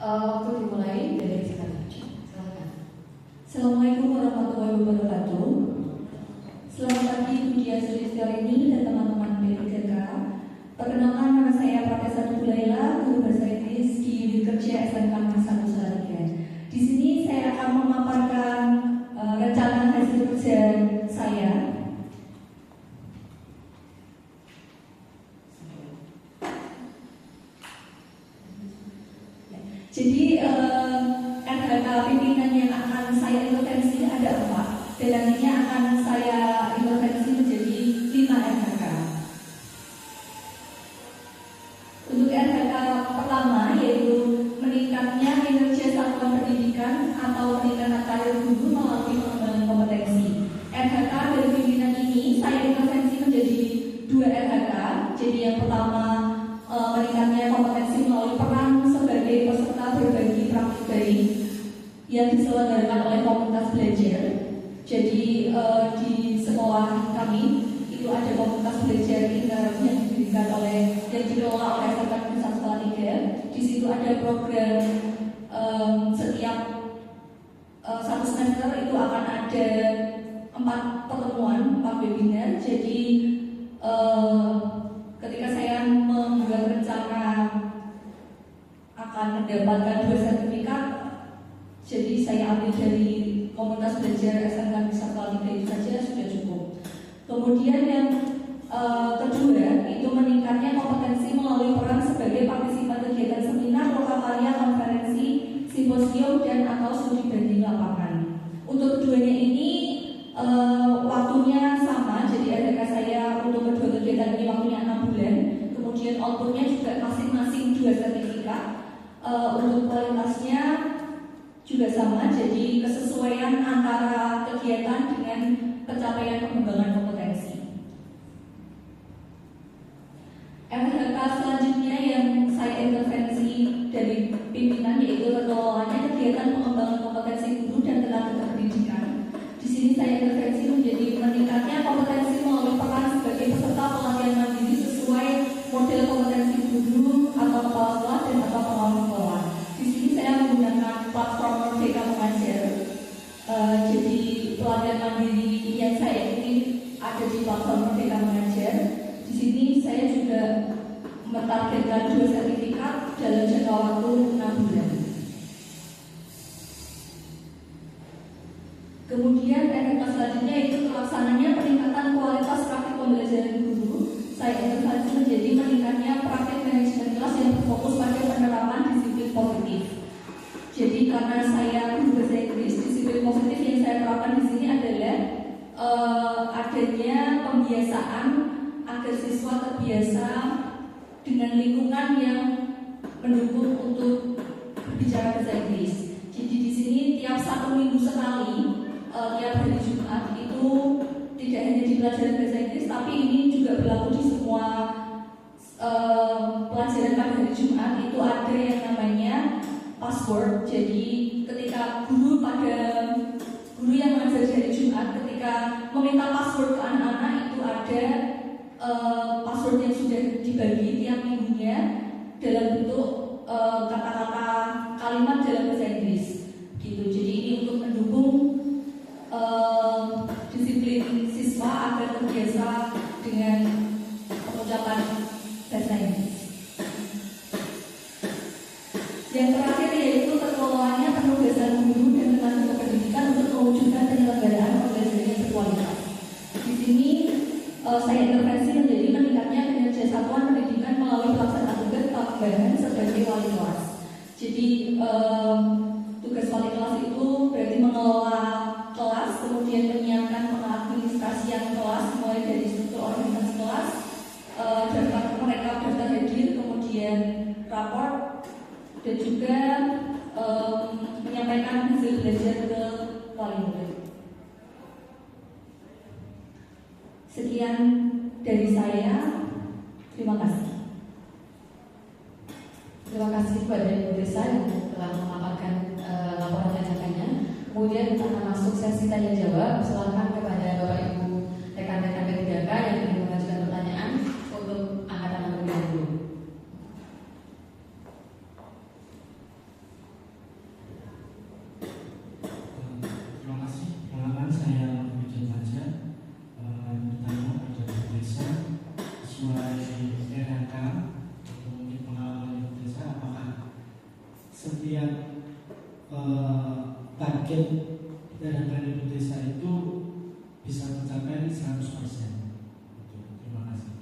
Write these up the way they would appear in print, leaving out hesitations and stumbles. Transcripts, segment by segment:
Waktu dimulai dari sekarang. Silakan. Assalamualaikum warahmatullahi wabarakatuh. Selamat pagi Budia Sulistiarini dan teman-teman PPJK. Perkenalkan, nama saya Pratesa Laila, guru bahasa Inggris di unit kerja SMK Negeri 1 Salatiga. Di sini saya akan memaparkan rencana hasil kerja saya. Jadi RHK pimpinan yang akan saya intervensi ada 4, dan nantinya akan saya intervensi menjadi 5 RHK. Untuk RHK pertama yaitu meningkatnya kinerja satuan pendidikan atau peningkatan karir guru melalui pengembangan kompetensi. RHK dari pimpinan ini saya intervensi menjadi 2 RHK. Jadi yang pertama meningkatnya kompetensi melalui peran sebagai peserta berbagi praktik baik yang diselenggarakan oleh komunitas belajar. Jadi di sekolah kami itu ada komunitas belajar yang didirikan yang dikelola oleh SMK Negeri 1 Salatiga. Di situ ada program setiap 1 semester itu akan ada 4 pertemuan, 4 webinar. Jadi ketika saya membuat rencana akan mendapatkan 2 sertifikat, jadi saya ambil dari komunitas belajar SMK Negeri 1 Salatiga itu saja sudah cukup. Kemudian yang kedua itu meningkatnya kompetensi melalui peran sebagai partisipan kegiatan seminar, lokal karya, konferensi, simposium dan atau studi banding lapangan. Untuk keduanya ini waktunya sama, jadi RHK saya untuk kedua kegiatan ini waktunya 6 bulan. Kemudian outputnya juga masing-masing 2 sertifikat. Untuk kualitasnya juga sama, jadi kesesuaian antara kegiatan dengan pencapaian pengembangan kompetensi. RHK selanjutnya yang saya intervensi dari pimpinan yaitu terkelolanya kegiatan pengembangan kompetensi guru dan tenaga pendidikan. Di sini saya intervensi menjadi meningkatnya kompetensi melalui peran sebagai peserta pelatihan mandiri sesuai model kompetensi guru atau kepala sekolah dan atau pengelola sekolah. Di sini saya menggunakan platform Merdeka Mengajar. Jadi pelatihan mandiri yang saya ikuti ada di platform Merdeka Mengajar. Di sini saya juga mentargetkan 2 sertifikat dalam jangka waktu 6 bulan. Kemudian RHK selanjutnya itu pelaksananya peningkatan kualitas praktik pembelajaran guru. Saya intervensi menjadi meningkatnya praktik manajemen kelas yang berfokus pada penerapan disiplin positif. Jadi karena saya guru bahasa Inggris, disiplin positif yang saya terapkan di sini adalah adanya pembiasaan agar siswa terbiasa dengan lingkungan yang mendukung untuk berbicara bahasa Inggris. Jadi di sini tiap 1 minggu sekali, tiap hari Jumat itu tidak hanya di pelajaran bahasa Inggris, tapi ini juga berlaku di semua pelajaran pada hari Jumat. Itu ada yang namanya password. Jadi ketika guru yang mengajar di hari Jumat ketika meminta password ke anak-anak itu ada password yang sudah dibagi tiap minggunya dalam bentuk kata-kata kalimat dalam bahasa Inggris gitu. Jadi ini untuk mendukung disiplin siswa agar terbiasa dengan pengucapan bahasa Inggris. Yang terakhir yaitu terkelolanya penugasan guru dan tenaga pendidikan untuk mewujudkan penyelenggaraan pembelajaran yang berkualitas. Di sini saya intervensi menjadi meningkatnya kinerja satuan pendidikan melalui pelaksanaan tugas tambahan sebagai wali kelas. Jadi tugas wali kelas itu berarti mengelola kelas, kemudian menyiapkan pengadministrasian kelas mulai dari struktur organisasi kelas, daftar hadir, kemudian rapor, dan juga menyampaikan hasil belajar ke wali murid. Sekian dari saya. Terima kasih. Terima kasih kepada Ibu Desa yang telah memaparkan laporan acaranya. Kemudian kita akan masuk sesi tanya jawab. Silakan kepada Bapak Ibu rekan-rekan P3K yang ingin mengajukan pertanyaan untuk angkatan 60. setiap target dana ibu desa itu bisa mencapai 100%. Terima kasih.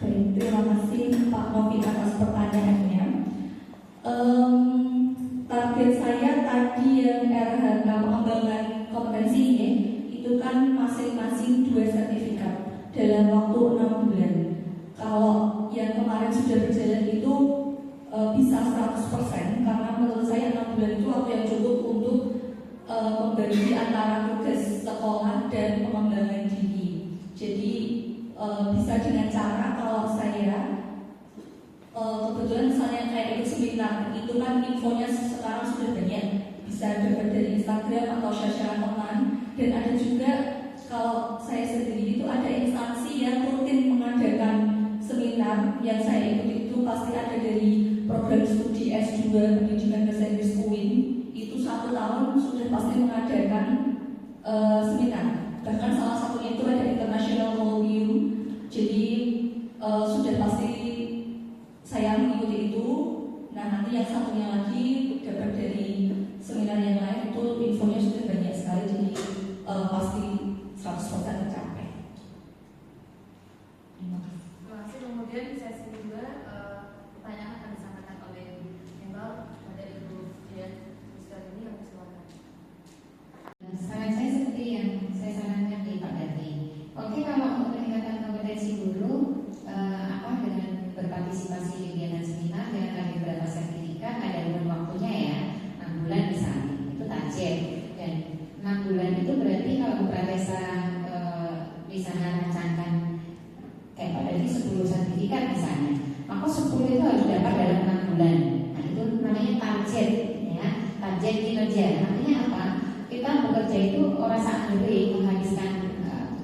Baik, terima kasih Pak Novi atas pertanyaannya. Target saya tadi yang RHK pengembangan kompetensi ini itu kan masing-masing 2 sertifikat dalam waktu 6 bulan. Kalau yang kemarin sudah berjalan itu bisa 100% karena menurut saya 6 bulan itu waktu yang cukup untuk membagi antara tugas sekolah dan pengembangan diri. Jadi bisa dengan cara kalau saya kebetulan misalnya kayak ikut seminar itu kan infonya sekarang sudah banyak, bisa dapat dari Instagram atau share-share teman. Dan ada juga kalau saya sendiri itu ada instansi yang rutin mengadakan seminar yang saya ikuti itu pasti ada dari program studi S2 pendidikan bahasa Inggris UIN itu 1 tahun sudah pasti mengadakan seminar. Bahkan salah satunya itu ada International Volume. Jadi sudah pasti saya mengikuti itu. Nah nanti yang satunya lagi dapat dari seminar yang lain itu infonya sudah banyak sekali. Jadi pasti 100% tercapai. Terima kasih. Kemudian di sesi kedua pertanyaan akan disampaikan oleh Embal pada Ibu Dian sekali ini yang silakan. Saran saya seperti yang saya sarankan di Pak Dati. Oke, kalau untuk meningkatkan kompetensi guru, dengan berpartisipasi di kegiatan seminar dengan ada beberapa sertifikat, ada urun waktunya ya, 6 bulan misalnya, itu target. Dan 6 bulan itu berarti kalau Bu Pratesa bisa merancangkan kayak Pak Dati 10 sertifikat misalnya, maka 10 itu harus dapat dalam 6 bulan. Nah itu namanya target ya, target kinerja. Artinya apa? Kita bekerja itu orang sangat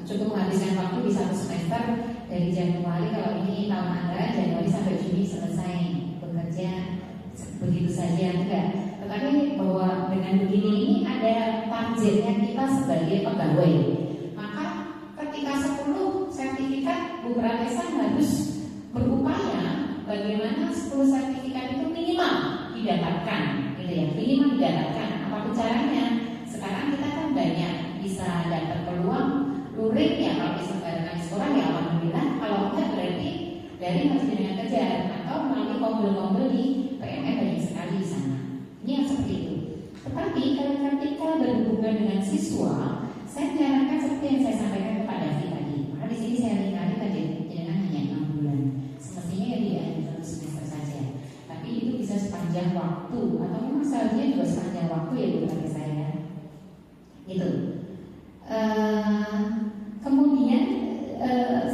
cukup menghabiskan waktu di 1 semester dari Januari, kalau ini tahun anggaran Januari sampai Juni selesai bekerja begitu saja, enggak. Tetapi bahwa dengan begini ini ada targetnya kita sebagai pegawai. Maka ketika 10 sertifikat Bu Pratesa harus berupaya bagaimana 10 sertifikat itu minimal didapatkan, gitu ya, minimal didapatkan. Apapun caranya, sekarang kita kan banyak bisa dapat peluang luring ya, kalau bisa barangkali sekolah ya alhamdulillah, kalau enggak berarti dari hasil dengan kerja atau melalui mobil-mobil di PMN banyak sekali di sana. Ini yang seperti itu. Tetapi kalau ketika berhubungan dengan siswa, saya menyarankan seperti yang saya sampaikan kepada Davi tadi. Maka di sini saya ringkari tadi jangan hanya 6 bulan. Semestinya ya tidak hanya 1 semester saja. Tapi itu bisa sepanjang waktu atau memang seharusnya juga sepanjang waktu ya Bu bagi saya. Itu. Kemudian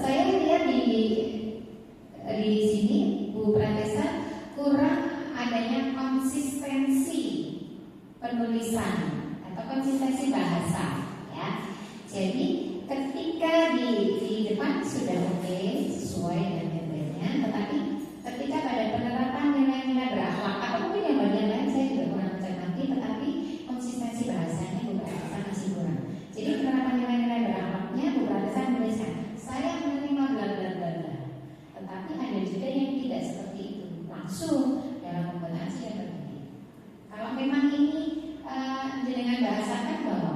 saya lihat di sini Bu Pratesa kurang adanya konsistensi penulisan atau konsistensi bahasa ya. Jadi ketika di depan sudah oke sesuai dengan nilainya, tetapi ketika pada penerapan nilai-nilai berakhlak atau mungkin yang bagian lain saya juga kurang mencermati, tetapi konsistensi bahasanya Bu Pratesa masih kurang. Jadi penerapan nilai-nilai berakhlaknya Bu Pratesa menuliskan saya menerima bla bla bla bla. Tetapi ada juga yang tidak seperti itu, langsung dalam pembelajaran yang berbeda. Kalau memang ini dengan bahasakan bahwa